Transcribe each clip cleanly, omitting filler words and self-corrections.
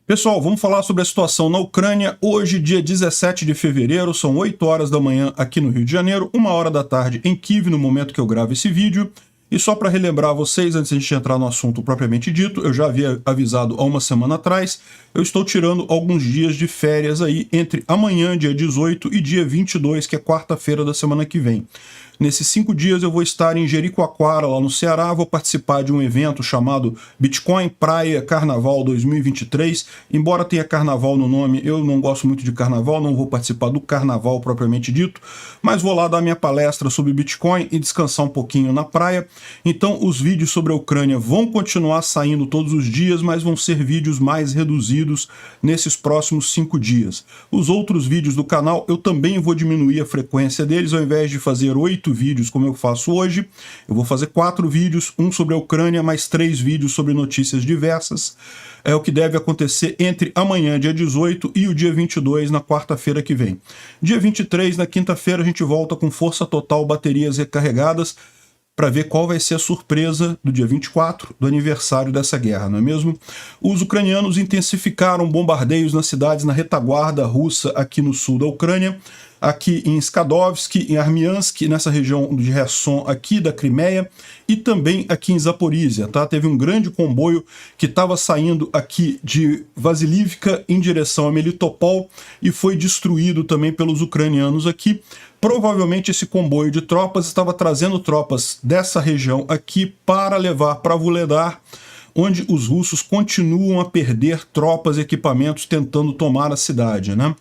Pessoal, vamos falar sobre a situação na Ucrânia. Hoje, dia 17 de fevereiro, são 8 horas da manhã aqui no Rio de Janeiro, 1 hora da tarde em Kiev, no momento que eu gravo esse vídeo. E só para relembrar vocês, antes de a gente entrar no assunto propriamente dito, eu já havia avisado há uma semana atrás, eu estou tirando alguns dias de férias aí entre amanhã, dia 18, e dia 22, que é quarta-feira da semana que vem. Nesses 5 dias eu vou estar em Jericoacoara, lá no Ceará, vou participar de um evento chamado Bitcoin Praia Carnaval 2023. Embora tenha carnaval no nome, eu não gosto muito de carnaval, não vou participar do carnaval propriamente dito, mas vou lá dar minha palestra sobre Bitcoin e descansar um pouquinho na praia. Então os vídeos sobre a Ucrânia vão continuar saindo todos os dias, mas vão ser vídeos mais reduzidos nesses próximos 5 dias. Os outros vídeos do canal eu também vou diminuir a frequência deles, ao invés de fazer 8 vídeos como eu faço hoje, eu vou fazer 4 vídeos, um sobre a Ucrânia, mais 3 vídeos sobre notícias diversas. É o que deve acontecer entre amanhã, dia 18, e o dia 22, na quarta-feira que vem. Dia 23, na quinta-feira, a gente volta com força total, baterias recarregadas, para ver qual vai ser a surpresa do dia 24, do aniversário dessa guerra, não é mesmo? Os ucranianos intensificaram bombardeios nas cidades na retaguarda russa aqui no sul da Ucrânia, aqui em Skadovsk, em Armiansk, nessa região de Kherson aqui da Crimeia, e também aqui em Zaporizhia, tá? Teve um grande comboio que estava saindo aqui de Vasilivka em direção a Melitopol e foi destruído também pelos ucranianos aqui. Provavelmente esse comboio de tropas estava trazendo tropas dessa região aqui para levar para Vuhledar, onde os russos continuam a perder tropas e equipamentos tentando tomar a cidade, né?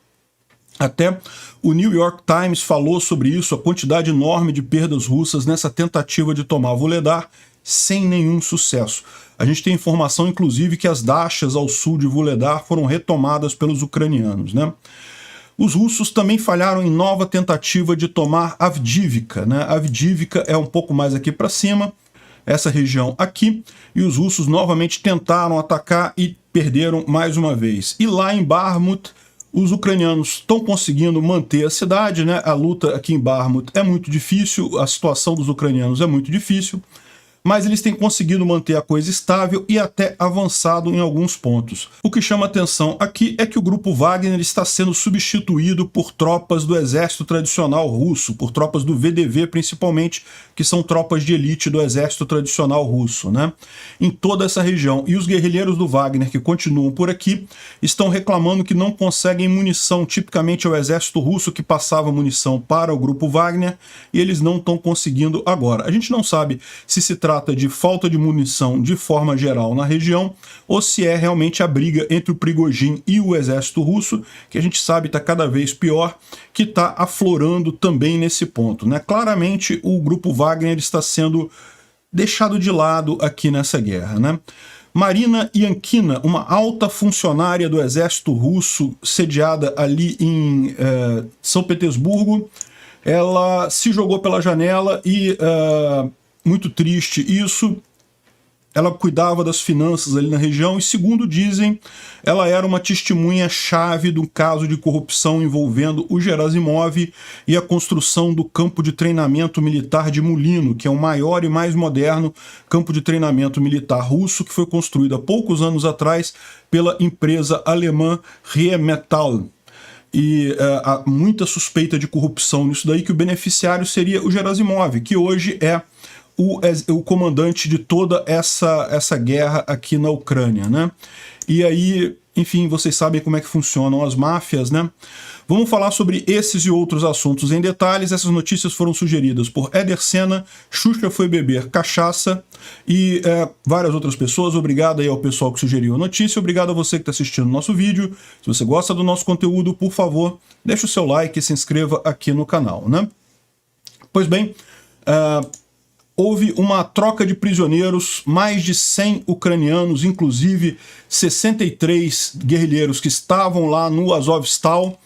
Até o New York Times falou sobre isso, a quantidade enorme de perdas russas nessa tentativa de tomar Vuhledar, sem nenhum sucesso. A gente tem informação, inclusive, que as dachas ao sul de Vuhledar foram retomadas pelos ucranianos, né? Os russos também falharam em nova tentativa de tomar Avdiivka, né? Avdiivka é um pouco mais aqui para cima, essa região aqui, e os russos novamente tentaram atacar e perderam mais uma vez. E lá em Bakhmut, os ucranianos estão conseguindo manter a cidade, né? A luta aqui em Bakhmut é muito difícil, a situação dos ucranianos é muito difícil, mas eles têm conseguido manter a coisa estável e até avançado em alguns pontos. O que chama atenção aqui é que o grupo Wagner está sendo substituído por tropas do exército tradicional russo, por tropas do VDV principalmente, que são tropas de elite do exército tradicional russo, né? Em toda essa região. E os guerrilheiros do Wagner que continuam por aqui estão reclamando que não conseguem munição. Tipicamente é o exército russo que passava munição para o grupo Wagner e eles não estão conseguindo agora. A gente não sabe se trata de falta de munição de forma geral na região, ou se é realmente a briga entre o Prigozhin e o exército russo, que a gente sabe está cada vez pior, que está aflorando também nesse ponto, né? Claramente o grupo Wagner está sendo deixado de lado aqui nessa guerra, né? Marina Yankina, uma alta funcionária do exército russo sediada ali em São Petersburgo, ela se jogou pela janela e muito triste isso, ela cuidava das finanças ali na região e, segundo dizem, ela era uma testemunha-chave do caso de corrupção envolvendo o Gerasimov e a construção do campo de treinamento militar de Mulino, que é o maior e mais moderno campo de treinamento militar russo, que foi construído há poucos anos atrás pela empresa alemã Rheinmetall. E há muita suspeita de corrupção nisso daí, que o beneficiário seria o Gerasimov, que hoje é o comandante de toda essa guerra aqui na Ucrânia, né? E aí, enfim, vocês sabem como é que funcionam as máfias, né? Vamos falar sobre esses e outros assuntos em detalhes. Essas notícias foram sugeridas por Éder Sena, Xuxa foi beber cachaça e várias outras pessoas. Obrigado aí ao pessoal que sugeriu a notícia. Obrigado a você que está assistindo o nosso vídeo. Se você gosta do nosso conteúdo, por favor, deixe o seu like e se inscreva aqui no canal, né? Pois bem, houve uma troca de prisioneiros, mais de 100 ucranianos, inclusive 63 guerrilheiros que estavam lá no Azovstal,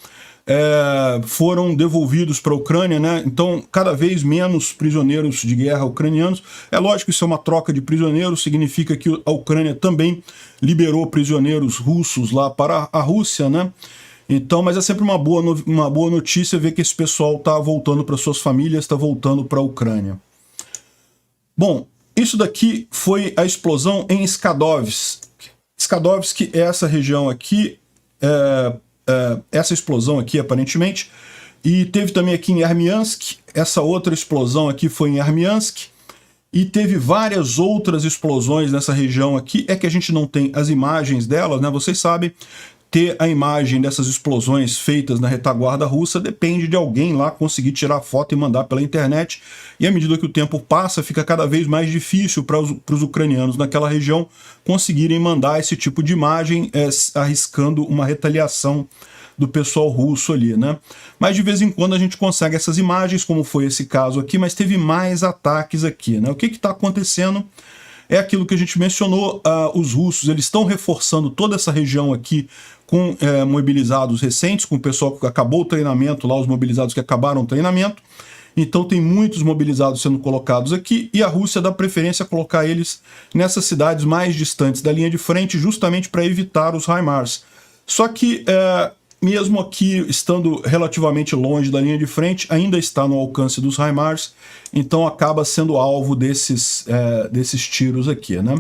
foram devolvidos para a Ucrânia, né? Então, cada vez menos prisioneiros de guerra ucranianos. É lógico que isso é uma troca de prisioneiros, significa que a Ucrânia também liberou prisioneiros russos lá para a Rússia, né? Então, mas é sempre uma boa notícia ver que esse pessoal está voltando para suas famílias, está voltando para a Ucrânia. Bom, isso daqui foi a explosão em Skadovsk. Skadovsk é essa região aqui, essa explosão aqui, aparentemente. E teve também aqui em Armiansk, essa outra explosão aqui foi em Armiansk. E teve várias outras explosões nessa região aqui, é que a gente não tem as imagens delas, né? Vocês sabem, ter a imagem dessas explosões feitas na retaguarda russa depende de alguém lá conseguir tirar foto e mandar pela internet, e à medida que o tempo passa, fica cada vez mais difícil para os ucranianos naquela região conseguirem mandar esse tipo de imagem, arriscando uma retaliação do pessoal russo ali, né? Mas de vez em quando a gente consegue essas imagens, como foi esse caso aqui, mas teve mais ataques aqui, né? O que está acontecendo é aquilo que a gente mencionou, os russos eles estão reforçando toda essa região aqui com mobilizados recentes, com o pessoal que acabou o treinamento lá, os mobilizados que acabaram o treinamento. Então tem muitos mobilizados sendo colocados aqui, e a Rússia dá preferência a colocar eles nessas cidades mais distantes da linha de frente, justamente para evitar os HIMARS. Só que mesmo aqui, estando relativamente longe da linha de frente, ainda está no alcance dos HIMARS, então acaba sendo alvo desses tiros aqui, né?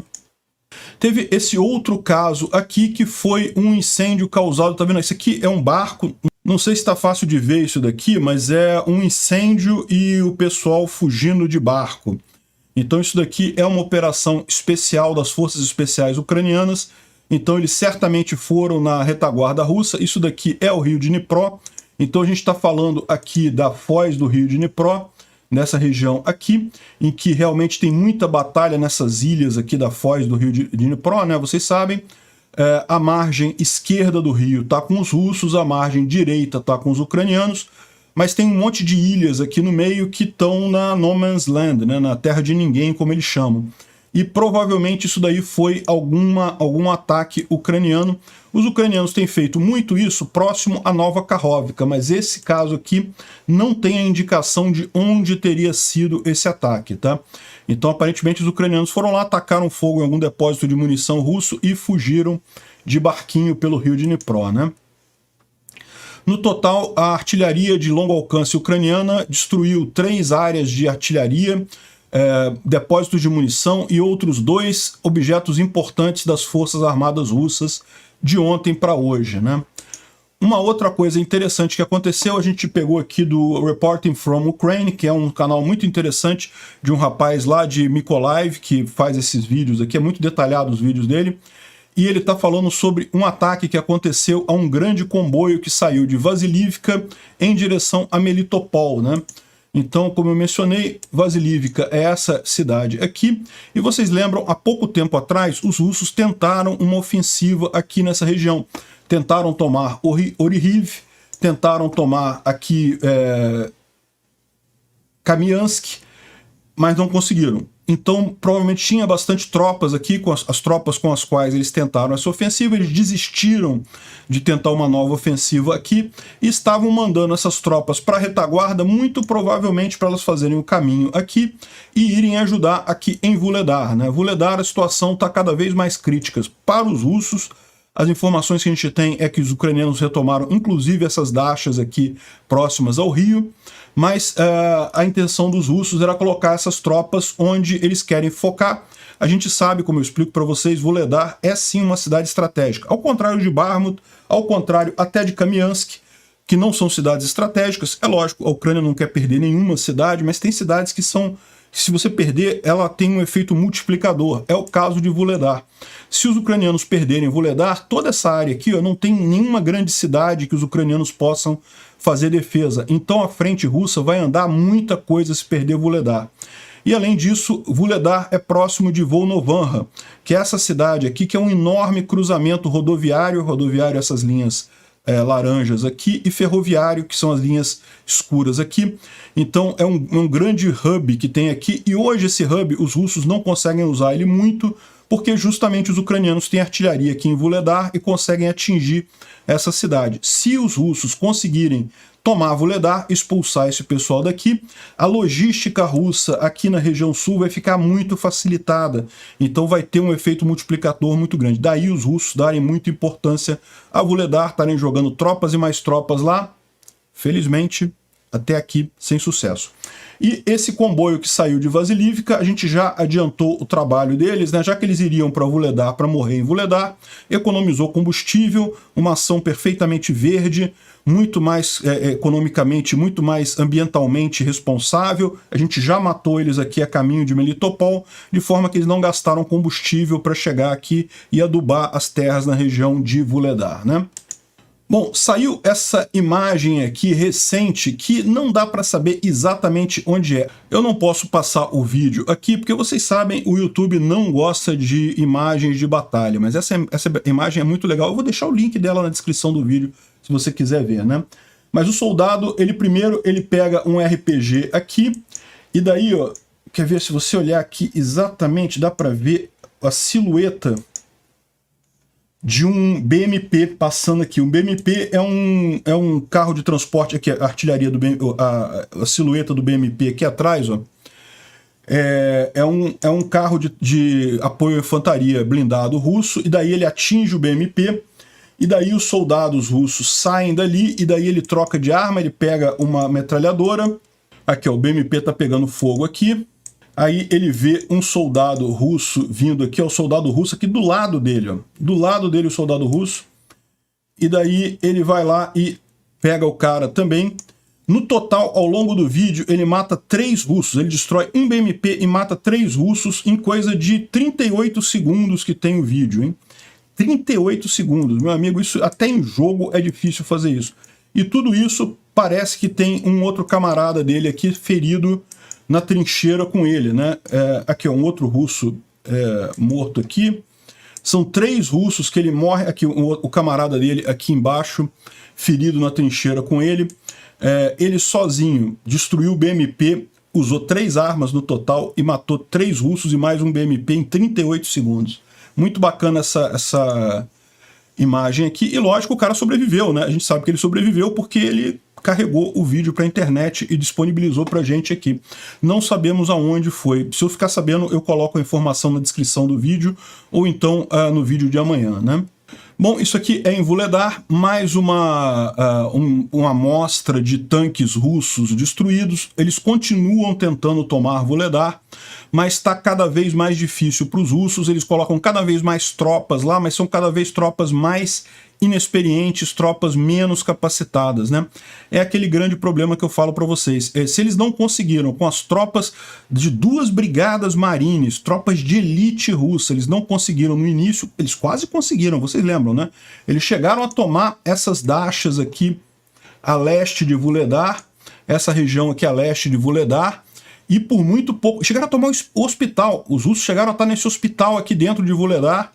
Teve esse outro caso aqui, que foi um incêndio causado, tá vendo? Esse aqui é um barco, não sei se está fácil de ver isso daqui, mas é um incêndio e o pessoal fugindo de barco. Então isso daqui é uma operação especial das forças especiais ucranianas. Então eles certamente foram na retaguarda russa. Isso daqui é o rio de Dnipro. Então a gente está falando aqui da foz do rio de Dnipro, nessa região aqui, em que realmente tem muita batalha nessas ilhas aqui da foz do rio de Dnipro, né? Vocês sabem, a margem esquerda do rio está com os russos, a margem direita está com os ucranianos, mas tem um monte de ilhas aqui no meio que estão na No Man's Land, né? Na terra de ninguém, como eles chamam. E provavelmente isso daí foi algum ataque ucraniano. Os ucranianos têm feito muito isso próximo a Nova Kakhovka, mas esse caso aqui não tem a indicação de onde teria sido esse ataque, tá? Então aparentemente os ucranianos foram lá, atacaram fogo em algum depósito de munição russo e fugiram de barquinho pelo rio de Dnipro, né? No total, a artilharia de longo alcance ucraniana destruiu 3 áreas de artilharia, depósitos de munição e outros 2 objetos importantes das Forças Armadas Russas de ontem para hoje, né? Uma outra coisa interessante que aconteceu, a gente pegou aqui do Reporting from Ukraine, que é um canal muito interessante de um rapaz lá de Mykolaiv, que faz esses vídeos aqui, é muito detalhado os vídeos dele, e ele está falando sobre um ataque que aconteceu a um grande comboio que saiu de Vasilivka em direção a Melitopol, né? Então, como eu mencionei, Vasilivka é essa cidade aqui, e vocês lembram, há pouco tempo atrás, os russos tentaram uma ofensiva aqui nessa região. Tentaram tomar Orihiv, tentaram tomar aqui Kamiansk, mas não conseguiram. Então, provavelmente tinha bastante tropas aqui, com as tropas com as quais eles tentaram essa ofensiva, eles desistiram de tentar uma nova ofensiva aqui e estavam mandando essas tropas para a retaguarda, muito provavelmente para elas fazerem o caminho aqui e irem ajudar aqui em Vuhledar, né? Vuhledar, a situação está cada vez mais crítica para os russos. As informações que a gente tem é que os ucranianos retomaram, inclusive, essas dachas aqui próximas ao rio, mas a intenção dos russos era colocar essas tropas onde eles querem focar. A gente sabe, como eu explico para vocês, Vuhledar é sim uma cidade estratégica. Ao contrário de Bakhmut, ao contrário até de Kamiansk, que não são cidades estratégicas. É lógico, a Ucrânia não quer perder nenhuma cidade, mas tem cidades que são... Se você perder, ela tem um efeito multiplicador. É o caso de Vuhledar. Se os ucranianos perderem Vuhledar, toda essa área aqui não tem nenhuma grande cidade que os ucranianos possam fazer defesa. Então a frente russa vai andar muita coisa se perder Vuhledar. E além disso, Vuhledar é próximo de Volnovanha, que é essa cidade aqui, que é um enorme cruzamento rodoviário, essas linhas laranjas aqui, e ferroviário, que são as linhas escuras aqui. Então é um grande hub que tem aqui, e hoje esse hub, os russos não conseguem usar ele muito, porque justamente os ucranianos têm artilharia aqui em Vuhledar e conseguem atingir essa cidade. Se os russos conseguirem tomar Vuhledar, expulsar esse pessoal daqui, a logística russa aqui na região sul vai ficar muito facilitada. Então vai ter um efeito multiplicador muito grande. Daí os russos darem muita importância a Vuhledar, estarem jogando tropas e mais tropas lá. Felizmente, até aqui sem sucesso. E esse comboio que saiu de Vasilivka, a gente já adiantou o trabalho deles, né? Já que eles iriam para Vuhledar para morrer em Vuhledar, economizou combustível, uma ação perfeitamente verde, muito mais economicamente, muito mais ambientalmente responsável. A gente já matou eles aqui a caminho de Melitopol, de forma que eles não gastaram combustível para chegar aqui e adubar as terras na região de Vuhledar, né? Bom, saiu essa imagem aqui recente que não dá para saber exatamente onde é. Eu não posso passar o vídeo aqui porque vocês sabem, o YouTube não gosta de imagens de batalha, mas essa imagem é muito legal. Eu vou deixar o link dela na descrição do vídeo se você quiser ver, né? Mas o soldado, primeiro ele pega um RPG aqui e daí, ó, quer ver, se você olhar aqui exatamente, dá para ver a silhueta de um BMP passando aqui. Um BMP é um carro de transporte, aqui a artilharia do BMP, a silhueta do BMP aqui atrás, ó, é um carro de apoio à infantaria blindado russo, e daí ele atinge o BMP, e daí os soldados russos saem dali, e daí ele troca de arma, ele pega uma metralhadora, aqui ó, o BMP tá pegando fogo aqui, aí ele vê um soldado russo vindo aqui, ó, o soldado russo aqui do lado dele, ó. Do lado dele o soldado russo. E daí ele vai lá e pega o cara também. No total, ao longo do vídeo, ele mata 3 russos. Ele destrói um BMP e mata 3 russos em coisa de 38 segundos que tem o vídeo, hein? 38 segundos, meu amigo, isso até em jogo é difícil fazer isso. E tudo isso parece que tem um outro camarada dele aqui ferido na trincheira com ele, né? Aqui é um outro russo morto aqui. São 3 russos que ele morre. Aqui o camarada dele aqui embaixo, ferido na trincheira com ele. Ele sozinho destruiu o BMP, usou 3 armas no total e matou 3 russos e mais um BMP em 38 segundos. Muito bacana essa imagem aqui. E lógico, o cara sobreviveu, né? A gente sabe que ele sobreviveu porque ele carregou o vídeo para a internet e disponibilizou para a gente aqui. Não sabemos aonde foi. Se eu ficar sabendo, eu coloco a informação na descrição do vídeo ou então no vídeo de amanhã, né? Bom, isso aqui é em Vuhledar, mais uma amostra de tanques russos destruídos. Eles continuam tentando tomar Vuhledar, mas está cada vez mais difícil para os russos. Eles colocam cada vez mais tropas lá, mas são cada vez tropas mais inexperientes, tropas menos capacitadas, né? É aquele grande problema que eu falo para vocês. Se eles não conseguiram, com as tropas de 2 brigadas marines, tropas de elite russa, eles não conseguiram no início, eles quase conseguiram, vocês lembram, né? Eles chegaram a tomar essas dachas aqui a leste de Vuhledar, essa região aqui a leste de Vuhledar, e por muito pouco, chegaram a tomar o hospital. Os russos chegaram a estar nesse hospital aqui dentro de Vuhledar.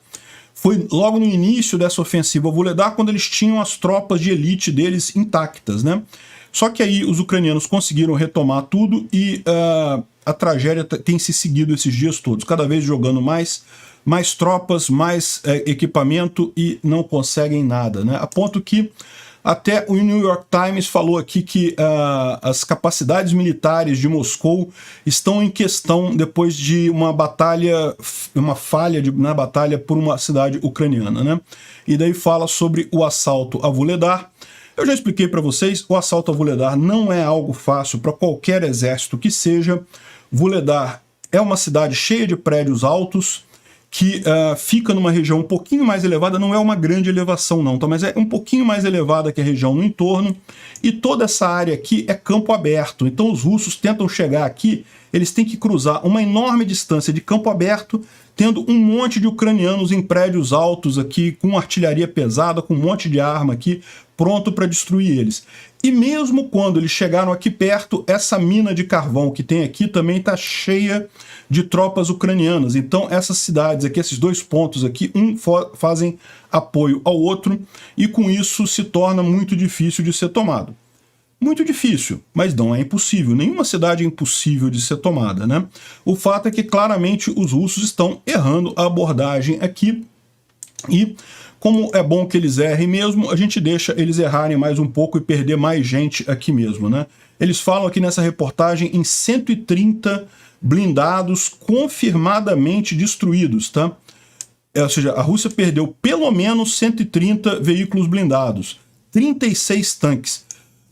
Foi logo no início dessa ofensiva a Vuhledar, quando eles tinham as tropas de elite deles intactas, né? Só que aí os ucranianos conseguiram retomar tudo e a tragédia tem se seguido esses dias todos, cada vez jogando mais tropas, mais equipamento e não conseguem nada, né? A ponto que até o New York Times falou aqui que as capacidades militares de Moscou estão em questão depois de uma batalha, uma falha na batalha por uma cidade ucraniana, né? E daí fala sobre o assalto a Vuhledar. Eu já expliquei para vocês, o assalto a Vuhledar não é algo fácil para qualquer exército que seja. Vuhledar é uma cidade cheia de prédios altos, que fica numa região um pouquinho mais elevada, não é uma grande elevação não, tá? Mas é um pouquinho mais elevada que a região no entorno, e toda essa área aqui é campo aberto, então os russos tentam chegar aqui, eles têm que cruzar uma enorme distância de campo aberto, tendo um monte de ucranianos em prédios altos aqui, com artilharia pesada, com um monte de arma aqui, pronto para destruir eles. E mesmo quando eles chegaram aqui perto, essa mina de carvão que tem aqui também está cheia de tropas ucranianas. Então essas cidades aqui, esses 2 pontos aqui, fazem apoio ao outro, e com isso se torna muito difícil de ser tomado. Muito difícil, mas não é impossível. Nenhuma cidade é impossível de ser tomada, né? O fato é que claramente os russos estão errando a abordagem aqui, e como é bom que eles errem mesmo, a gente deixa eles errarem mais um pouco e perder mais gente aqui mesmo, né? Eles falam aqui nessa reportagem em 130 blindados confirmadamente destruídos, tá? Ou seja, a Rússia perdeu pelo menos 130 veículos blindados, 36 tanques.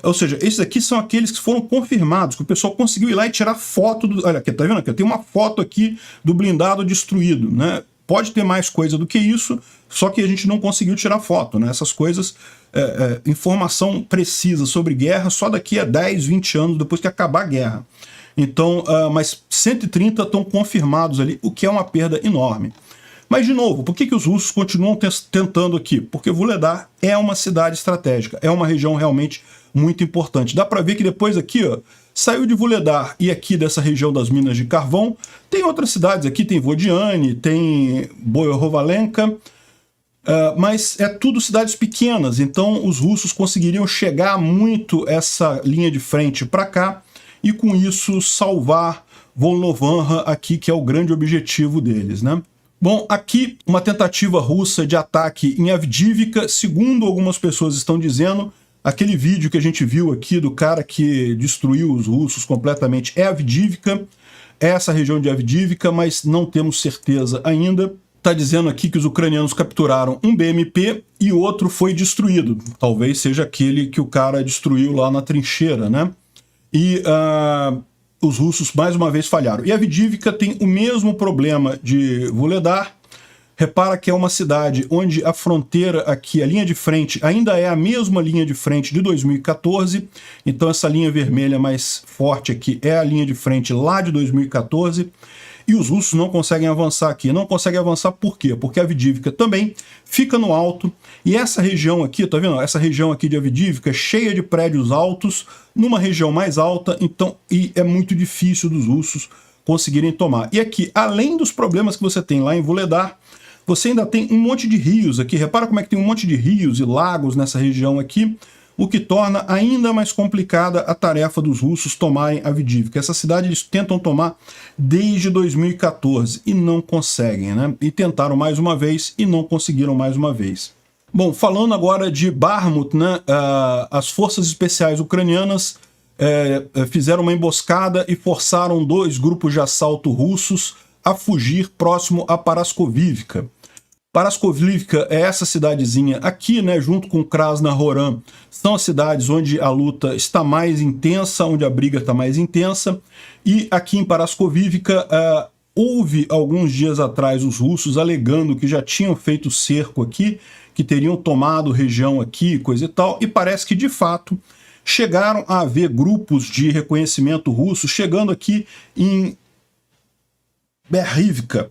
Ou seja, esses aqui são aqueles que foram confirmados, que o pessoal conseguiu ir lá e tirar foto do... Olha, aqui, tá vendo aqui? Tem uma foto aqui do blindado destruído, né? Pode ter mais coisa do que isso, só que a gente não conseguiu tirar foto, né? Essas coisas, informação precisa sobre guerra só daqui a 10, 20 anos depois que acabar a guerra. Então, mas 130 estão confirmados ali, o que é uma perda enorme. Mas, de novo, por que os russos continuam tentando aqui? Porque Vuhledar é uma cidade estratégica, é uma região realmente muito importante. Dá para ver que depois aqui, ó, saiu de Vuhledar e aqui dessa região das minas de carvão, tem outras cidades aqui, tem Vodiane, tem Boyorovalenka, mas é tudo cidades pequenas, então os russos conseguiriam chegar muito essa linha de frente para cá e com isso salvar Volnovakha aqui, que é o grande objetivo deles, né? Bom, aqui uma tentativa russa de ataque em Avdiivka, segundo algumas pessoas estão dizendo, aquele vídeo que a gente viu aqui do cara que destruiu os russos completamente é Avdiivka, é essa região de Avdiivka, mas não temos certeza ainda. Está dizendo aqui que os ucranianos capturaram um BMP e o outro foi destruído. Talvez seja aquele que o cara destruiu lá na trincheira, né? E os russos mais uma vez falharam. E Avdiivka tem o mesmo problema de Vuhledar. Repara que é uma cidade onde a fronteira aqui, a linha de frente, ainda é a mesma linha de frente de 2014. Então essa linha vermelha mais forte aqui é a linha de frente lá de 2014. E os russos não conseguem avançar aqui. Não conseguem avançar por quê? Porque Avdiivka também fica no alto. E essa região aqui, tá vendo? Essa região aqui de Avdiivka é cheia de prédios altos, numa região mais alta, então, e é muito difícil dos russos conseguirem tomar. E aqui, além dos problemas que você tem lá em Vuhledar, você ainda tem um monte de rios aqui. Repara como é que tem um monte de rios e lagos nessa região aqui, o que torna ainda mais complicada a tarefa dos russos tomarem Avdiivka. Essa cidade eles tentam tomar desde 2014 e não conseguem, né? E tentaram mais uma vez e não conseguiram mais uma vez. Bom, falando agora de Bakhmut, né? As forças especiais ucranianas fizeram uma emboscada e forçaram 2 grupos de assalto russos a fugir próximo a Paraskovivka. Paraskovivka é essa cidadezinha aqui, né, junto com Krasnohoran, são as cidades onde a luta está mais intensa, onde a briga está mais intensa, e aqui em Paraskovivka houve alguns dias atrás os russos alegando que já tinham feito cerco aqui, que teriam tomado região aqui, coisa e tal, e parece que de fato chegaram a haver grupos de reconhecimento russo chegando aqui em Berhivka,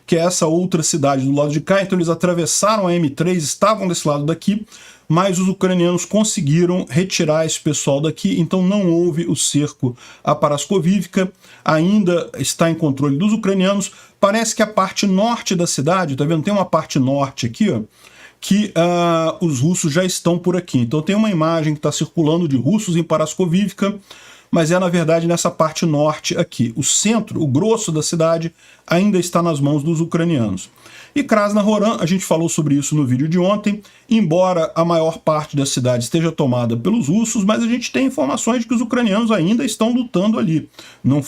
que é essa outra cidade do lado de cá. Então eles atravessaram a M3, estavam desse lado daqui, mas os ucranianos conseguiram retirar esse pessoal daqui, então não houve o cerco a Paraskovivka, ainda está em controle dos ucranianos. Parece que a parte norte da cidade, tá vendo? Tem uma parte norte aqui, ó, que os russos já estão por aqui. Então tem uma imagem que está circulando de russos em Paraskovivka, mas é, na verdade, nessa parte norte aqui. O centro, o grosso da cidade, ainda está nas mãos dos ucranianos. E Krasnohoran, a gente falou sobre isso no vídeo de ontem, embora a maior parte da cidade esteja tomada pelos russos, mas a gente tem informações de que os ucranianos ainda estão lutando ali. Não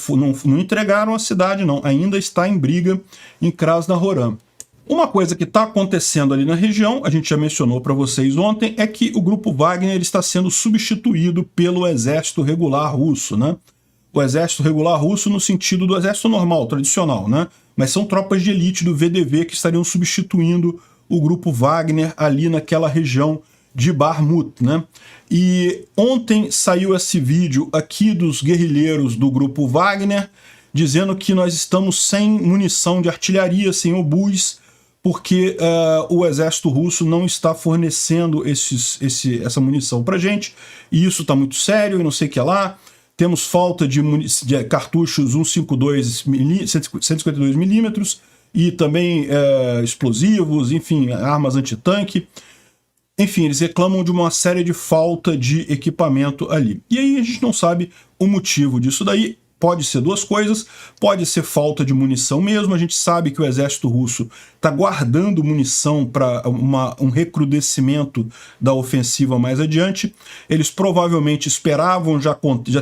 entregaram a cidade, não. Ainda está em briga em Krasnohoran. Uma coisa que está acontecendo ali na região, a gente já mencionou para vocês ontem, é que o grupo Wagner está sendo substituído pelo exército regular russo, né? O exército regular russo no sentido do exército normal, tradicional, né? Mas são tropas de elite do VDV que estariam substituindo o grupo Wagner ali naquela região de Bakhmut, né? E ontem saiu esse vídeo aqui dos guerrilheiros do grupo Wagner, dizendo que nós estamos sem munição de artilharia, sem obus, porque o exército russo não está fornecendo essa munição para gente, e isso está muito sério, e não sei o que lá. Temos falta de cartuchos 152mm e também explosivos, enfim, armas antitanque. Enfim, eles reclamam de uma série de falta de equipamento ali. E aí a gente não sabe o motivo disso daí. Pode ser 2 coisas, pode ser falta de munição mesmo. A gente sabe que o exército russo está guardando munição para um recrudescimento da ofensiva mais adiante. Eles provavelmente esperavam já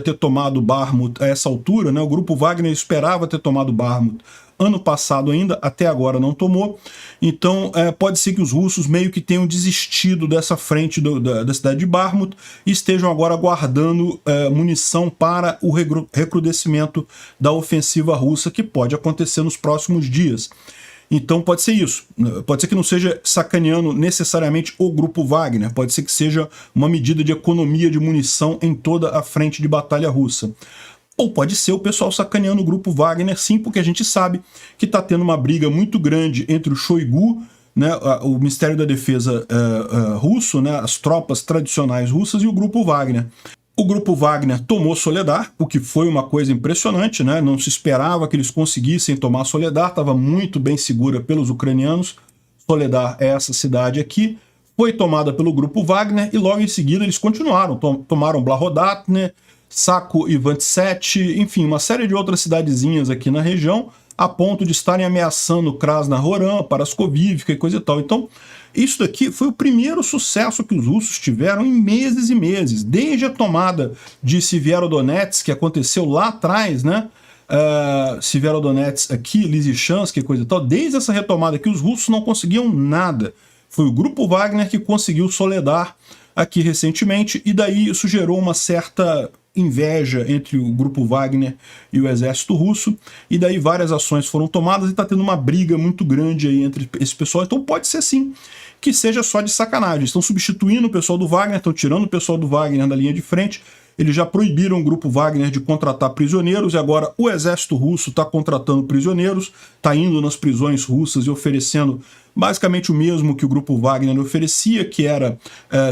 ter tomado Bakhmut a essa altura, né? O grupo Wagner esperava ter tomado Bakhmut ano passado ainda, até agora não tomou. Então pode ser que os russos meio que tenham desistido dessa frente da cidade de Bakhmut e estejam agora aguardando munição para o recrudescimento da ofensiva russa, que pode acontecer nos próximos dias. Então pode ser isso, pode ser que não seja sacaneando necessariamente o grupo Wagner, pode ser que seja uma medida de economia de munição em toda a frente de batalha russa. Ou pode ser o pessoal sacaneando o grupo Wagner, sim, porque a gente sabe que está tendo uma briga muito grande entre o Shoigu, né, o Ministério da Defesa russo, né, as tropas tradicionais russas, e o grupo Wagner. O grupo Wagner tomou Soledar, o que foi uma coisa impressionante, né? Não se esperava que eles conseguissem tomar Soledar, estava muito bem segura pelos ucranianos. Soledar é essa cidade aqui, foi tomada pelo grupo Wagner e logo em seguida eles continuaram, tomaram Blahodatne, Sako e Vantset, enfim, uma série de outras cidadezinhas aqui na região, a ponto de estarem ameaçando Krasnohoran, Paraskovivka e coisa e tal. Então, isso daqui foi o primeiro sucesso que os russos tiveram em meses e meses, desde a tomada de Severodonetsk, que aconteceu lá atrás, né? Severodonetsk aqui, Lysychansk e coisa e tal, desde essa retomada aqui os russos não conseguiam nada. Foi o grupo Wagner que conseguiu Soledar aqui recentemente, e daí isso gerou uma certa inveja entre o grupo Wagner e o exército russo, e daí várias ações foram tomadas e está tendo uma briga muito grande aí entre esse pessoal. Então pode ser sim que seja só de sacanagem. Estão substituindo o pessoal do Wagner, estão tirando o pessoal do Wagner da linha de frente. Eles já proibiram o grupo Wagner de contratar prisioneiros e agora o exército russo está contratando prisioneiros, está indo nas prisões russas e oferecendo basicamente o mesmo que o grupo Wagner oferecia, que era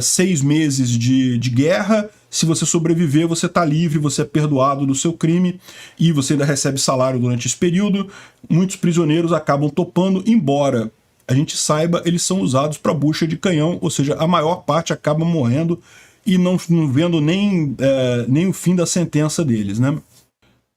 6 meses de guerra. Se você sobreviver, você está livre, você é perdoado do seu crime e você ainda recebe salário durante esse período. Muitos prisioneiros acabam topando, embora a gente saiba, eles são usados para bucha de canhão, ou seja, a maior parte acaba morrendo e não vendo nem o fim da sentença deles, né?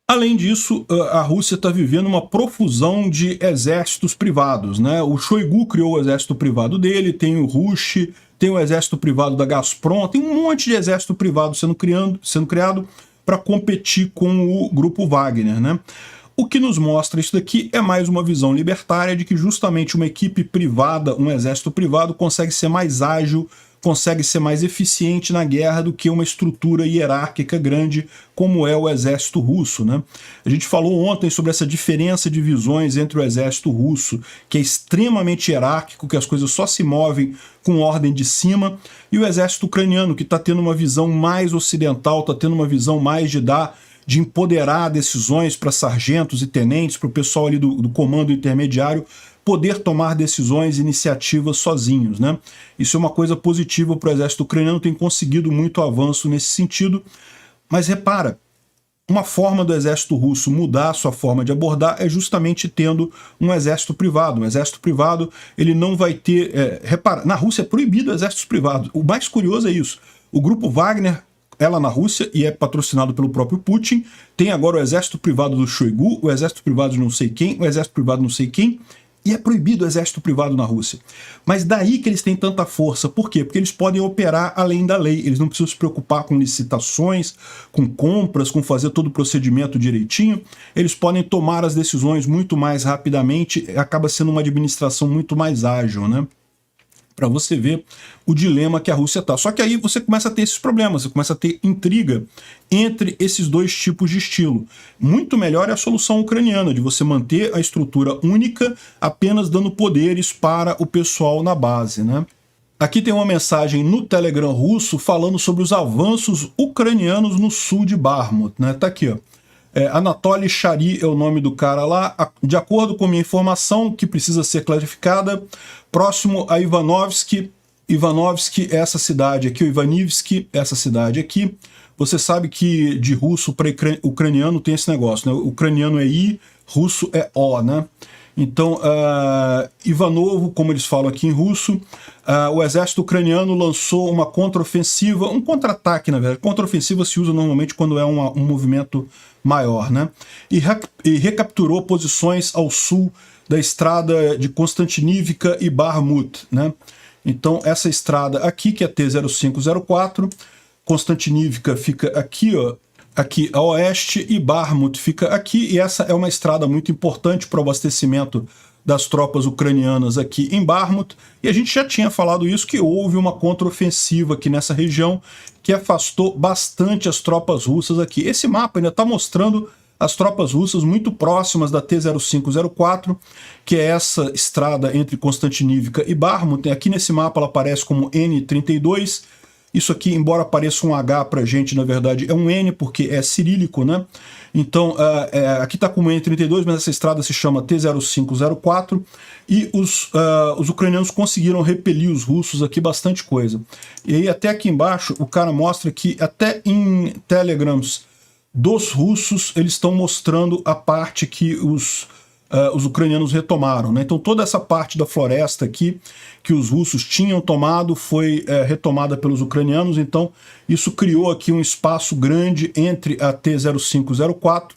Além disso, a Rússia está vivendo uma profusão de exércitos privados, né? O Shoigu criou o exército privado dele, tem o Rush, tem o exército privado da Gazprom, tem um monte de exército privado sendo criado para competir com o grupo Wagner, né? O que nos mostra isso daqui é mais uma visão libertária de que justamente uma equipe privada, um exército privado, consegue ser mais ágil, consegue ser mais eficiente na guerra do que uma estrutura hierárquica grande como é o exército russo, né? A gente falou ontem sobre essa diferença de visões entre o exército russo, que é extremamente hierárquico, que as coisas só se movem com ordem de cima, e o exército ucraniano, que está tendo uma visão mais ocidental, está tendo uma visão mais de empoderar decisões para sargentos e tenentes, para o pessoal ali do comando intermediário, poder tomar decisões e iniciativas sozinhos, né? Isso é uma coisa positiva para o exército ucraniano, tem conseguido muito avanço nesse sentido. Mas repara, uma forma do exército russo mudar a sua forma de abordar é justamente tendo um exército privado. Um exército privado, ele não vai ter... repara, na Rússia é proibido exércitos privados. O mais curioso é isso. O grupo Wagner é lá na Rússia e é patrocinado pelo próprio Putin. Tem agora o exército privado do Shoigu, o exército privado de não sei quem, o exército privado não sei quem, e é proibido o exército privado na Rússia. Mas daí que eles têm tanta força. Por quê? Porque eles podem operar além da lei. Eles não precisam se preocupar com licitações, com compras, com fazer todo o procedimento direitinho. Eles podem tomar as decisões muito mais rapidamente. Acaba sendo uma administração muito mais ágil, né? Para você ver o dilema que a Rússia está. Só que aí você começa a ter esses problemas, você começa a ter intriga entre esses dois tipos de estilo. Muito melhor é a solução ucraniana, de você manter a estrutura única, apenas dando poderes para o pessoal na base, né? Aqui tem uma mensagem no Telegram russo falando sobre os avanços ucranianos no sul de Bakhmut, né? Tá aqui, ó. Anatoly Shari é o nome do cara lá. De acordo com minha informação, que precisa ser clarificada, próximo a Ivanovsk. Ivanovsk é essa cidade aqui, o Ivanivsk é essa cidade aqui. Você sabe que de russo para ucraniano tem esse negócio, né? O ucraniano é I, russo é O, né? Então, Ivanovo, como eles falam aqui em russo, o exército ucraniano lançou uma contraofensiva, um contra-ataque, na verdade. Contraofensiva se usa normalmente quando é um movimento maior, né? E recapturou posições ao sul da estrada de Konstantinivka e Bakhmut, né? Então, essa estrada aqui, que é T0504, Konstantinivka fica aqui, ó, aqui a oeste e Bakhmut fica aqui, e essa é uma estrada muito importante para o abastecimento das tropas ucranianas aqui em Bakhmut, e a gente já tinha falado isso, que houve uma contraofensiva aqui nessa região que afastou bastante as tropas russas aqui. Esse mapa ainda está mostrando as tropas russas muito próximas da T-0504, que é essa estrada entre Konstantinivka e Bakhmut. Aqui nesse mapa ela aparece como N32, isso aqui, embora pareça um H para a gente, na verdade é um N, porque é cirílico, né? Então, aqui está como N32, mas essa estrada se chama T-0504, e os ucranianos conseguiram repelir os russos aqui bastante coisa. E aí, até aqui embaixo, o cara mostra que até em telegrams dos russos, eles estão mostrando a parte que os ucranianos retomaram, né? Então toda essa parte da floresta aqui que os russos tinham tomado foi retomada pelos ucranianos, então isso criou aqui um espaço grande entre a T-0504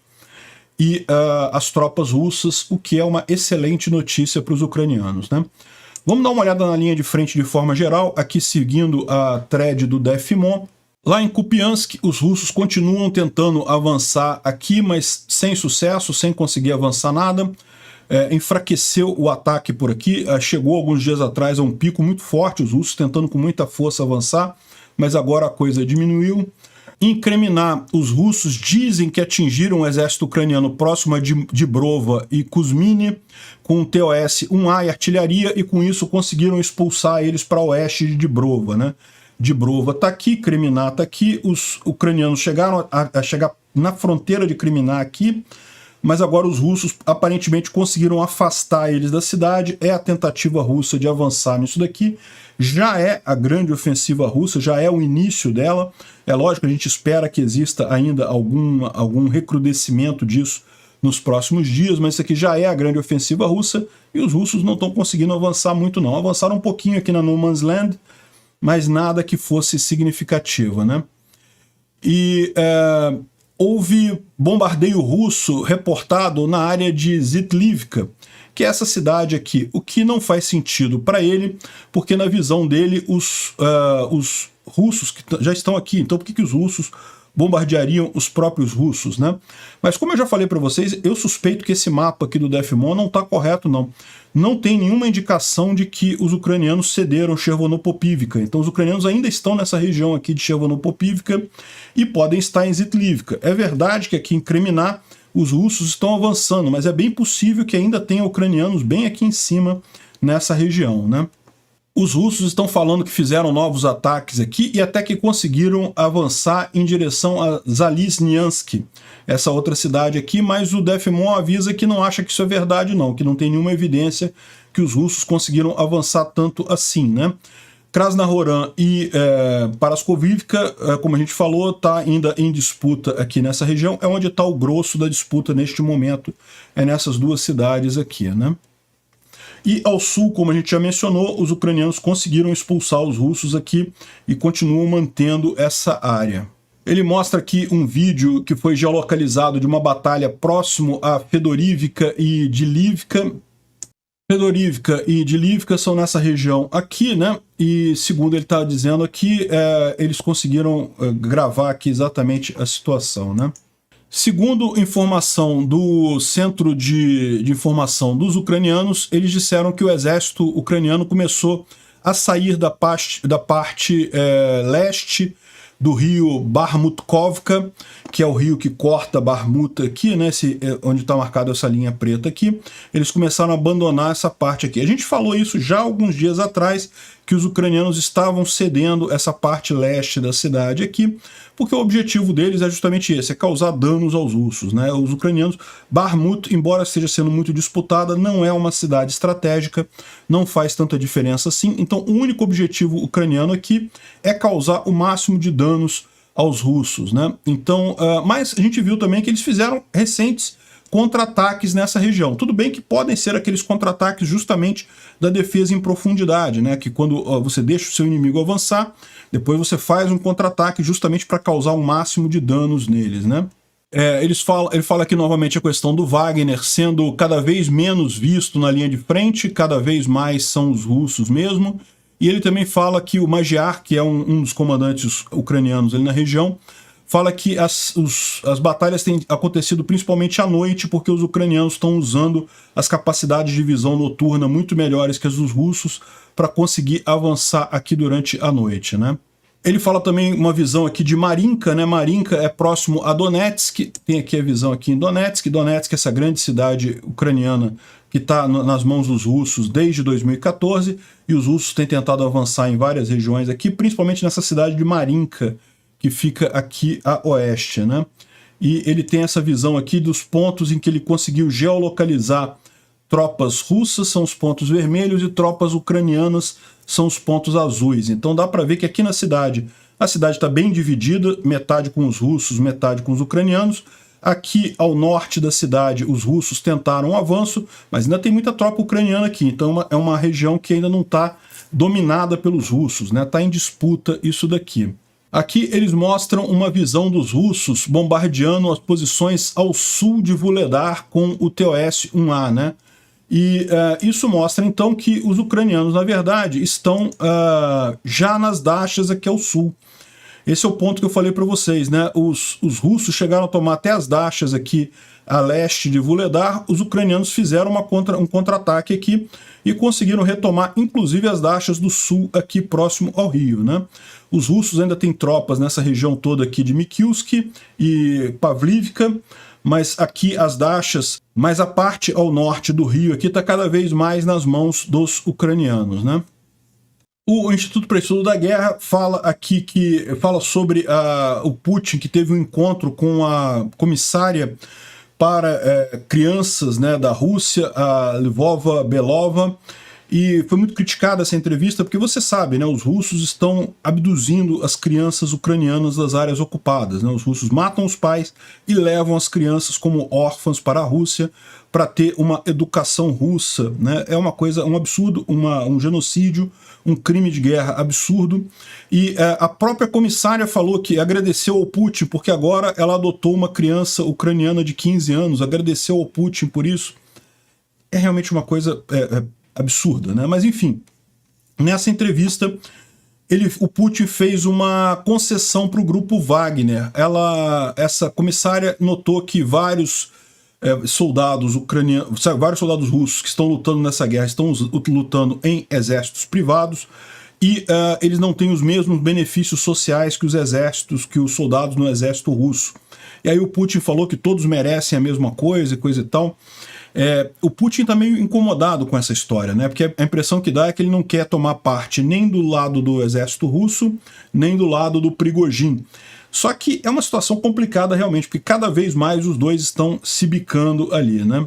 e as tropas russas, o que é uma excelente notícia para os ucranianos, né? Vamos dar uma olhada na linha de frente de forma geral, aqui seguindo a thread do Defimon. Lá em Kupiansk, os russos continuam tentando avançar aqui, mas sem sucesso, sem conseguir avançar nada. Enfraqueceu o ataque por aqui, chegou alguns dias atrás a um pico muito forte, os russos tentando com muita força avançar, mas agora a coisa diminuiu. Em Kreminá, os russos dizem que atingiram o exército ucraniano próximo a Dibrova e Kuzmini, com TOS-1A e artilharia, e com isso conseguiram expulsar eles para o oeste de Dibrova, né? Dibrova está aqui, Kreminá está aqui, os ucranianos chegaram a chegar na fronteira de Kreminá aqui, mas agora os russos aparentemente conseguiram afastar eles da cidade. É a tentativa russa de avançar nisso daqui, já é a grande ofensiva russa, já é o início dela. É lógico, a gente espera que exista ainda algum recrudescimento disso nos próximos dias, mas isso aqui já é a grande ofensiva russa, e os russos não estão conseguindo avançar muito não. Avançaram um pouquinho aqui na No Man's Land, mas nada que fosse significativo, né? E houve bombardeio russo reportado na área de Zitlivka, que é essa cidade aqui, o que não faz sentido para ele, porque na visão dele os russos que já estão aqui, então por que os russos bombardeariam os próprios russos, né? Mas como eu já falei para vocês, eu suspeito que esse mapa aqui do Defimon não está correto, não. Não tem nenhuma indicação de que os ucranianos cederam Chervonopopivka. Então os ucranianos ainda estão nessa região aqui de Chervonopopivka e podem estar em Zitlivka. É verdade que aqui em Kreminá os russos estão avançando, mas é bem possível que ainda tenha ucranianos bem aqui em cima nessa região, né? Os russos estão falando que fizeram novos ataques aqui e até que conseguiram avançar em direção a Zalizniansk, essa outra cidade aqui, mas o Defimon avisa que não acha que isso é verdade não, que não tem nenhuma evidência que os russos conseguiram avançar tanto assim, né? Krasnohoran e Paraskovivka, como a gente falou, está ainda em disputa aqui nessa região, é onde está o grosso da disputa neste momento, é nessas duas cidades aqui, né? E ao sul, como a gente já mencionou, os ucranianos conseguiram expulsar os russos aqui e continuam mantendo essa área. Ele mostra aqui um vídeo que foi geolocalizado de uma batalha próximo a Fedorivka e Dilivka. Fedorivka e Dilivka são nessa região aqui, né? E segundo ele está dizendo aqui, eles conseguiram gravar aqui exatamente a situação, né? Segundo informação do Centro de Informação dos ucranianos, eles disseram que o exército ucraniano começou a sair da parte leste do rio Barmutkovka, que é o rio que corta Barmut aqui, né, onde está marcada essa linha preta aqui. Eles começaram a abandonar essa parte aqui. A gente falou isso já alguns dias atrás, que os ucranianos estavam cedendo essa parte leste da cidade aqui, porque o objetivo deles é justamente esse, é causar danos aos russos, né? Os ucranianos, Barmut, embora esteja sendo muito disputada, não é uma cidade estratégica, não faz tanta diferença assim, então o único objetivo ucraniano aqui é causar o máximo de danos aos russos, né? Então, mas a gente viu também que eles fizeram recentes contra-ataques nessa região. Tudo bem que podem ser aqueles contra-ataques justamente da defesa em profundidade, né? Que quando você deixa o seu inimigo avançar, depois você faz um contra-ataque justamente para causar o máximo de danos neles, né? Ele fala aqui novamente a questão do Wagner sendo cada vez menos visto na linha de frente, cada vez mais são os russos mesmo. E ele também fala que o Magyar, que é um dos comandantes ucranianos ali na região, fala que as batalhas têm acontecido principalmente à noite, porque os ucranianos estão usando as capacidades de visão noturna muito melhores que as dos russos para conseguir avançar aqui durante a noite, né? Ele fala também uma visão aqui de Marinka, né? Marinka é próximo a Donetsk, tem aqui a visão aqui em Donetsk. Donetsk é essa grande cidade ucraniana que está nas mãos dos russos desde 2014, e os russos têm tentado avançar em várias regiões aqui, principalmente nessa cidade de Marinka, que fica aqui a oeste, né? E ele tem essa visão aqui dos pontos em que ele conseguiu geolocalizar tropas russas, são os pontos vermelhos, e tropas ucranianas são os pontos azuis. Então dá para ver que aqui na cidade, a cidade está bem dividida, metade com os russos, metade com os ucranianos. Aqui ao norte da cidade, os russos tentaram um avanço, mas ainda tem muita tropa ucraniana aqui, então é uma região que ainda não está dominada pelos russos, né? Está em disputa isso daqui. Aqui eles mostram uma visão dos russos bombardeando as posições ao sul de Vuhledar com o TOS-1A, né? E isso mostra então que os ucranianos, na verdade, estão já nas dachas aqui ao sul. Esse é o ponto que eu falei para vocês, né? Os russos chegaram a tomar até as dachas aqui a leste de Vuhledar, os ucranianos fizeram um contra-ataque aqui e conseguiram retomar, inclusive, as dachas do sul aqui próximo ao rio, né? Os russos ainda têm tropas nessa região toda aqui de Mikivsk e Pavlivka, mas aqui as dachas, mas a parte ao norte do rio aqui está cada vez mais nas mãos dos ucranianos, né? O Instituto para o Estudo da Guerra fala aqui fala sobre o Putin, que teve um encontro com a comissária para crianças, né, da Rússia, a Lyvova Belova, e foi muito criticada essa entrevista, porque você sabe, né, os russos estão abduzindo as crianças ucranianas das áreas ocupadas, né? Os russos matam os pais e levam as crianças como órfãs para a Rússia para ter uma educação russa, né? É uma coisa, um absurdo, um genocídio, um crime de guerra absurdo. E a própria comissária falou que agradeceu ao Putin porque agora ela adotou uma criança ucraniana de 15 anos, agradeceu ao Putin por isso. É realmente uma coisa absurda, né? Mas enfim, nessa entrevista o Putin fez uma concessão para o grupo Wagner. Essa comissária notou que vários soldados ucranianos, vários soldados russos que estão lutando nessa guerra estão lutando em exércitos privados e eles não têm os mesmos benefícios sociais que os soldados no exército russo. E aí o Putin falou que todos merecem a mesma coisa e coisa e tal. O Putin está meio incomodado com essa história, né? Porque a impressão que dá é que ele não quer tomar parte nem do lado do exército russo, nem do lado do Prigozhin. Só que é uma situação complicada realmente, porque cada vez mais os dois estão se bicando ali, né?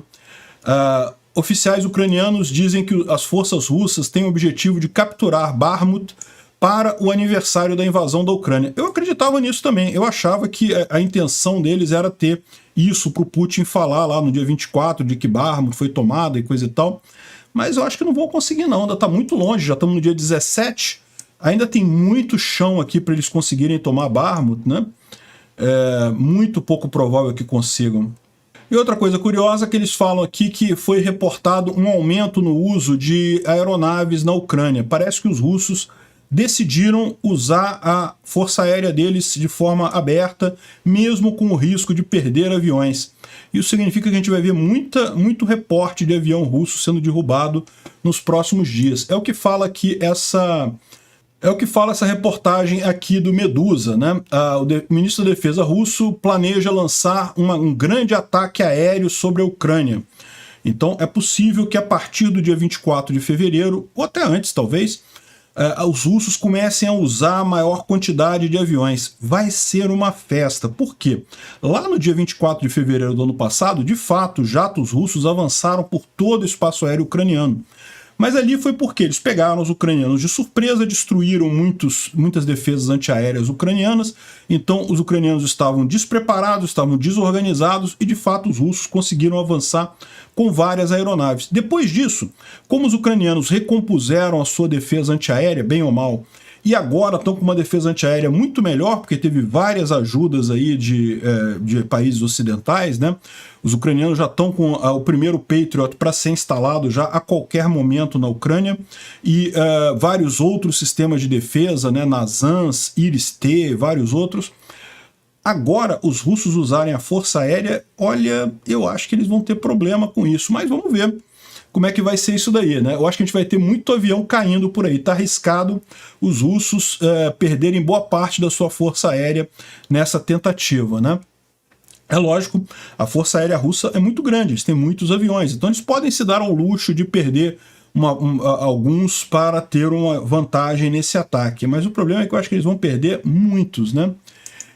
Oficiais ucranianos dizem que as forças russas têm o objetivo de capturar Bakhmut para o aniversário da invasão da Ucrânia. Eu acreditava nisso também, eu achava que a intenção deles era ter isso para o Putin falar lá no dia 24, de que Bakhmut foi tomada e coisa e tal, mas eu acho que não vão conseguir não, ainda está muito longe, já estamos no dia 17, ainda tem muito chão aqui para eles conseguirem tomar Bakhmut, né? Muito pouco provável que consigam. E outra coisa curiosa é que eles falam aqui que foi reportado um aumento no uso de aeronaves na Ucrânia. Parece que os russos decidiram usar a força aérea deles de forma aberta, mesmo com o risco de perder aviões. Isso significa que a gente vai ver muito reporte de avião russo sendo derrubado nos próximos dias. É o que fala aqui essa reportagem aqui do Medusa, né? O ministro da Defesa russo planeja lançar um grande ataque aéreo sobre a Ucrânia. Então é possível que a partir do dia 24 de fevereiro, ou até antes talvez, os russos comecem a usar a maior quantidade de aviões. Vai ser uma festa. Por quê? Lá no dia 24 de fevereiro do ano passado, de fato, jatos russos avançaram por todo o espaço aéreo ucraniano. Mas ali foi porque eles pegaram os ucranianos de surpresa, destruíram muitas defesas antiaéreas ucranianas, então os ucranianos estavam despreparados, estavam desorganizados e de fato os russos conseguiram avançar com várias aeronaves. Depois disso, como os ucranianos recompuseram a sua defesa antiaérea, bem ou mal, e agora estão com uma defesa antiaérea muito melhor, porque teve várias ajudas aí de países ocidentais, né? Os ucranianos já estão com o primeiro Patriot para ser instalado já a qualquer momento na Ucrânia, e vários outros sistemas de defesa, né? NASAMS, Iris-T, vários outros. Agora, os russos usarem a força aérea, olha, eu acho que eles vão ter problema com isso, mas vamos ver como é que vai ser isso daí, né? Eu acho que a gente vai ter muito avião caindo por aí. Tá arriscado os russos perderem boa parte da sua força aérea nessa tentativa, né? É lógico, a força aérea russa é muito grande, eles têm muitos aviões, então eles podem se dar ao luxo de perder alguns para ter uma vantagem nesse ataque. Mas o problema é que eu acho que eles vão perder muitos, né?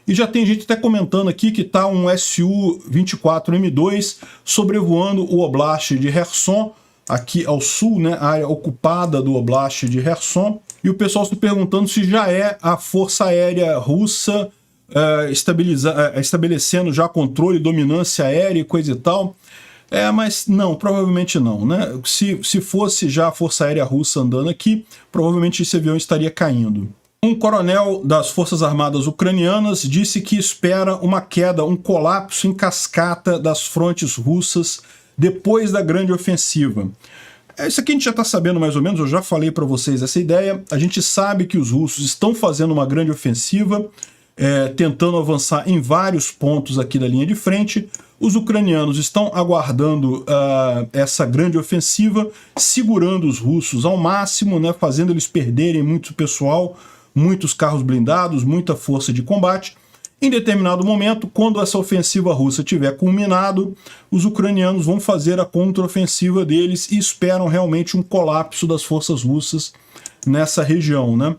E já tem gente até comentando aqui que está um Su-24M2 sobrevoando o Oblast de Kherson, aqui ao sul, né, a área ocupada do Oblast de Kherson. E o pessoal se perguntando se já é a Força Aérea Russa estabelecendo já controle, dominância aérea e coisa e tal. Mas não, provavelmente não, né? Se fosse já a Força Aérea Russa andando aqui, provavelmente esse avião estaria caindo. Um coronel das Forças Armadas Ucranianas disse que espera uma queda, um colapso em cascata das frontes russas depois da grande ofensiva. Isso aqui a gente já está sabendo mais ou menos, eu já falei para vocês essa ideia. A gente sabe que os russos estão fazendo uma grande ofensiva, tentando avançar em vários pontos aqui da linha de frente. Os ucranianos estão aguardando essa grande ofensiva, segurando os russos ao máximo, né, fazendo eles perderem muito pessoal, muitos carros blindados, muita força de combate. Em determinado momento, quando essa ofensiva russa tiver culminado, os ucranianos vão fazer a contraofensiva deles e esperam realmente um colapso das forças russas nessa região, né?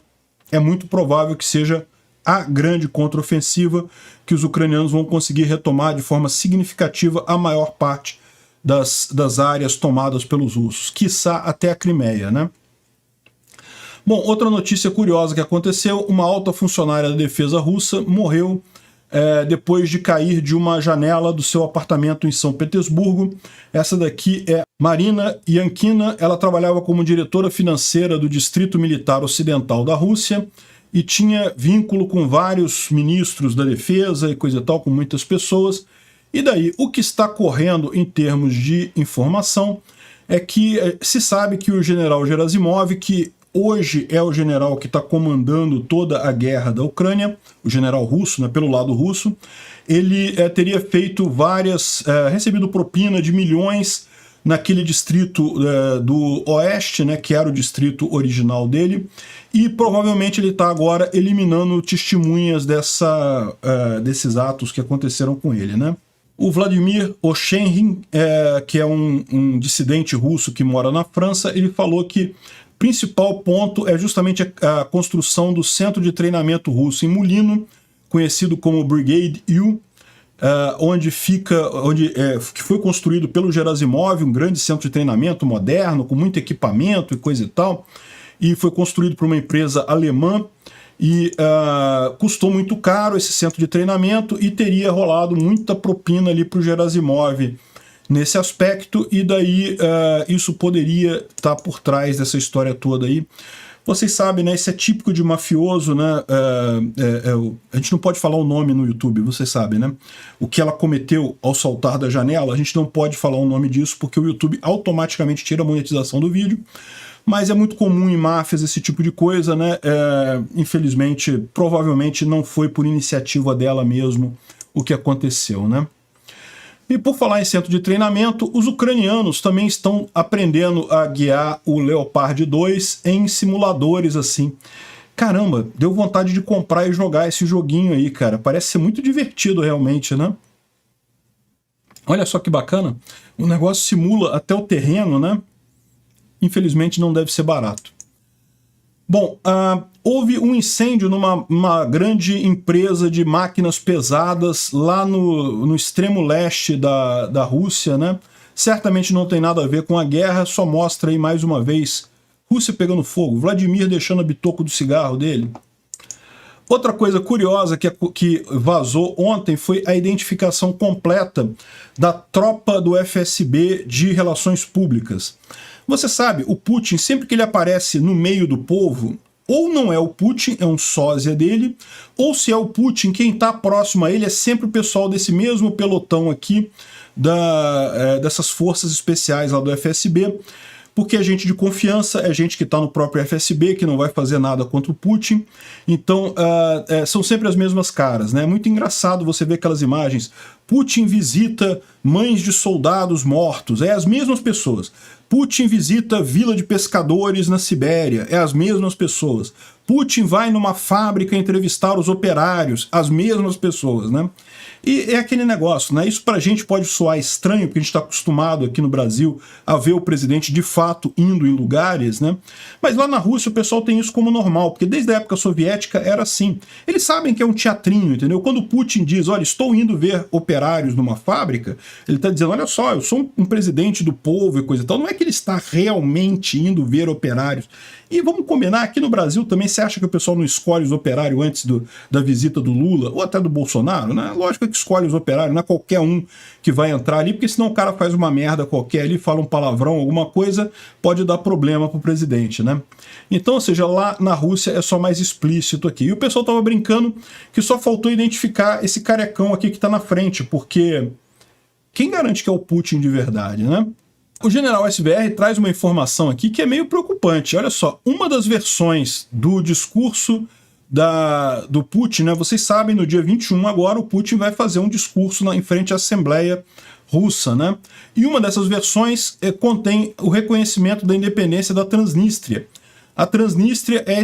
É muito provável que seja a grande contraofensiva, que os ucranianos vão conseguir retomar de forma significativa a maior parte das áreas tomadas pelos russos, quiçá até a Crimeia, né? Bom, outra notícia curiosa que aconteceu, uma alta funcionária da defesa russa morreu depois de cair de uma janela do seu apartamento em São Petersburgo. Essa daqui é Marina Yankina, ela trabalhava como diretora financeira do Distrito Militar Ocidental da Rússia e tinha vínculo com vários ministros da defesa e coisa e tal, com muitas pessoas. E daí, o que está correndo em termos de informação é que se sabe que o general Gerasimov, que hoje é o general que está comandando toda a guerra da Ucrânia, o general russo, né, pelo lado russo, ele teria feito recebido propina de milhões naquele distrito do Oeste, né, que era o distrito original dele, e provavelmente ele está agora eliminando testemunhas desses atos que aconteceram com ele, né? O Vladimir Oshenrin, que é um dissidente russo que mora na França, ele falou que o principal ponto é justamente a construção do centro de treinamento russo em Mulino, conhecido como Brigade U, que foi construído pelo Gerasimov, um grande centro de treinamento moderno, com muito equipamento e coisa e tal, e foi construído por uma empresa alemã, e custou muito caro esse centro de treinamento, e teria rolado muita propina ali para o Gerasimov nesse aspecto, e daí isso poderia estar por trás dessa história toda aí. Vocês sabem, né, isso é típico de mafioso, né, a gente não pode falar o nome no YouTube, vocês sabem, né, o que ela cometeu ao saltar da janela, a gente não pode falar o nome disso, porque o YouTube automaticamente tira a monetização do vídeo, mas é muito comum em máfias esse tipo de coisa, né, infelizmente, provavelmente não foi por iniciativa dela mesmo o que aconteceu, né. E por falar em centro de treinamento, os ucranianos também estão aprendendo a guiar o Leopard 2 em simuladores assim. Caramba, deu vontade de comprar e jogar esse joguinho aí, cara. Parece ser muito divertido realmente, né? Olha só que bacana. O negócio simula até o terreno, né? Infelizmente não deve ser barato. Bom, houve um incêndio numa grande empresa de máquinas pesadas lá no extremo leste da Rússia, né? Certamente não tem nada a ver com a guerra, só mostra aí mais uma vez Rússia pegando fogo, Vladimir deixando a bitoco do cigarro dele. Outra coisa curiosa que vazou ontem foi a identificação completa da tropa do FSB de Relações Públicas. Você sabe, o Putin, sempre que ele aparece no meio do povo, ou não é o Putin, é um sósia dele, ou se é o Putin, quem está próximo a ele é sempre o pessoal desse mesmo pelotão aqui, dessas forças especiais lá do FSB, porque é gente de confiança, é gente que está no próprio FSB, que não vai fazer nada contra o Putin. Então, são sempre as mesmas caras, né? É muito engraçado você ver aquelas imagens. Putin visita mães de soldados mortos, é as mesmas pessoas. Putin visita vila de pescadores na Sibéria, é as mesmas pessoas. Putin vai numa fábrica entrevistar os operários, as mesmas pessoas, né? E é aquele negócio, né? Isso pra gente pode soar estranho, porque a gente está acostumado aqui no Brasil a ver o presidente de fato indo em lugares, né? Mas lá na Rússia o pessoal tem isso como normal, porque desde a época soviética era assim. Eles sabem que é um teatrinho, entendeu? Quando o Putin diz, olha, estou indo ver operários numa fábrica, ele está dizendo, olha só, eu sou um presidente do povo e coisa e tal. Não é que ele está realmente indo ver operários. E vamos combinar, aqui no Brasil também, você acha que o pessoal não escolhe os operários antes da visita do Lula, ou até do Bolsonaro, né? Lógico que escolhe os operários, não é qualquer um que vai entrar ali, porque senão o cara faz uma merda qualquer ali, fala um palavrão, alguma coisa, pode dar problema pro presidente, né? Então, ou seja, lá na Rússia é só mais explícito aqui. E o pessoal tava brincando que só faltou identificar esse carecão aqui que tá na frente, porque quem garante que é o Putin de verdade, né? O general SBR traz uma informação aqui que é meio preocupante. Olha só, uma das versões do discurso do Putin, né? Vocês sabem, no dia 21 agora, o Putin vai fazer um discurso em frente à Assembleia Russa, né? E uma dessas versões contém o reconhecimento da independência da Transnistria. A Transnistria é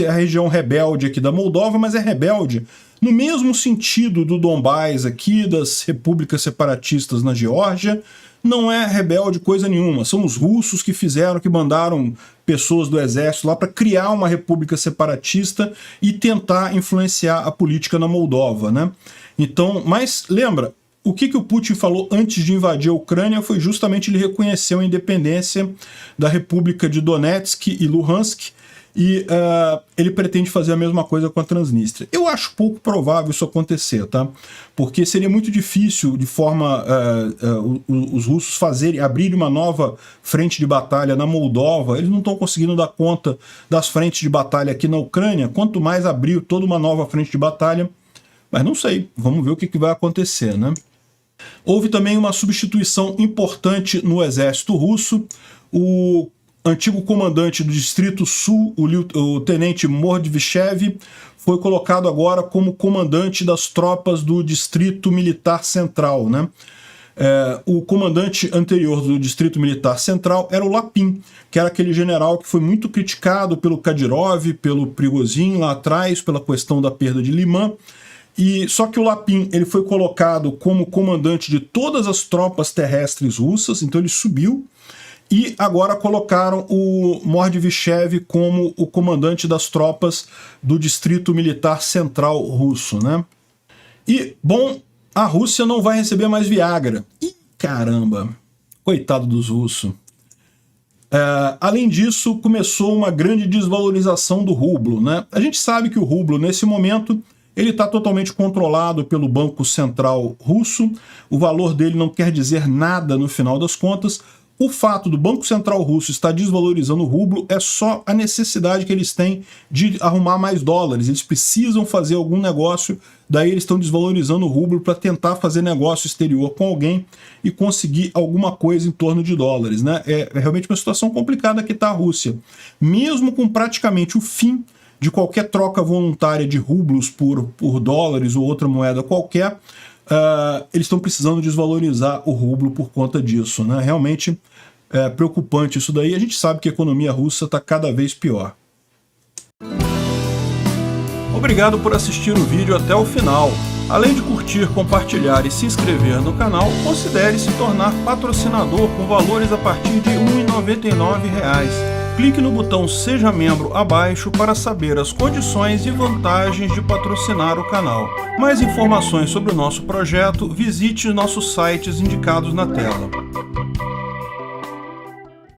a região rebelde aqui da Moldova, mas é rebelde no mesmo sentido do Donbás aqui, das repúblicas separatistas na Geórgia. Não é rebelde coisa nenhuma, são os russos que mandaram pessoas do exército lá para criar uma república separatista e tentar influenciar a política na Moldova, né? Então, mas lembra, o que o Putin falou antes de invadir a Ucrânia foi justamente ele reconheceu a independência da República de Donetsk e Luhansk, e ele pretende fazer a mesma coisa com a Transnistria. Eu acho pouco provável isso acontecer, tá? Porque seria muito difícil, de forma os russos abrirem uma nova frente de batalha na Moldova. Eles não estão conseguindo dar conta das frentes de batalha aqui na Ucrânia, quanto mais abrir toda uma nova frente de batalha. Mas não sei, vamos ver o que vai acontecer, né? Houve também uma substituição importante no exército russo. O antigo comandante do Distrito Sul, o tenente Mordvichev, foi colocado agora como comandante das tropas do Distrito Militar Central, né? O comandante anterior do Distrito Militar Central era o Lapin, que era aquele general que foi muito criticado pelo Kadyrov, pelo Prigozhin lá atrás, pela questão da perda de Liman. Só que o Lapin ele foi colocado como comandante de todas as tropas terrestres russas, então ele subiu. E agora colocaram o Mordvichev como o comandante das tropas do Distrito Militar Central russo, né? E, bom, a Rússia não vai receber mais Viagra. Ih, caramba! Coitado dos russos. Além disso, começou uma grande desvalorização do rublo, né? A gente sabe que o rublo, nesse momento, ele está totalmente controlado pelo Banco Central russo. O valor dele não quer dizer nada no final das contas. O fato do Banco Central russo estar desvalorizando o rublo é só a necessidade que eles têm de arrumar mais dólares. Eles precisam fazer algum negócio, daí eles estão desvalorizando o rublo para tentar fazer negócio exterior com alguém e conseguir alguma coisa em torno de dólares, né? É realmente uma situação complicada que está a Rússia. Mesmo com praticamente o fim de qualquer troca voluntária de rublos por dólares ou outra moeda qualquer, eles estão precisando desvalorizar o rublo por conta disso, né? Realmente é preocupante isso daí. A gente sabe que a economia russa está cada vez pior. Obrigado por assistir o vídeo até o final. Além de curtir, compartilhar e se inscrever no canal, considere se tornar patrocinador com valores a partir de R$ 1,99. Clique no botão Seja Membro abaixo para saber as condições e vantagens de patrocinar o canal. Mais informações sobre o nosso projeto, visite nossos sites indicados na tela.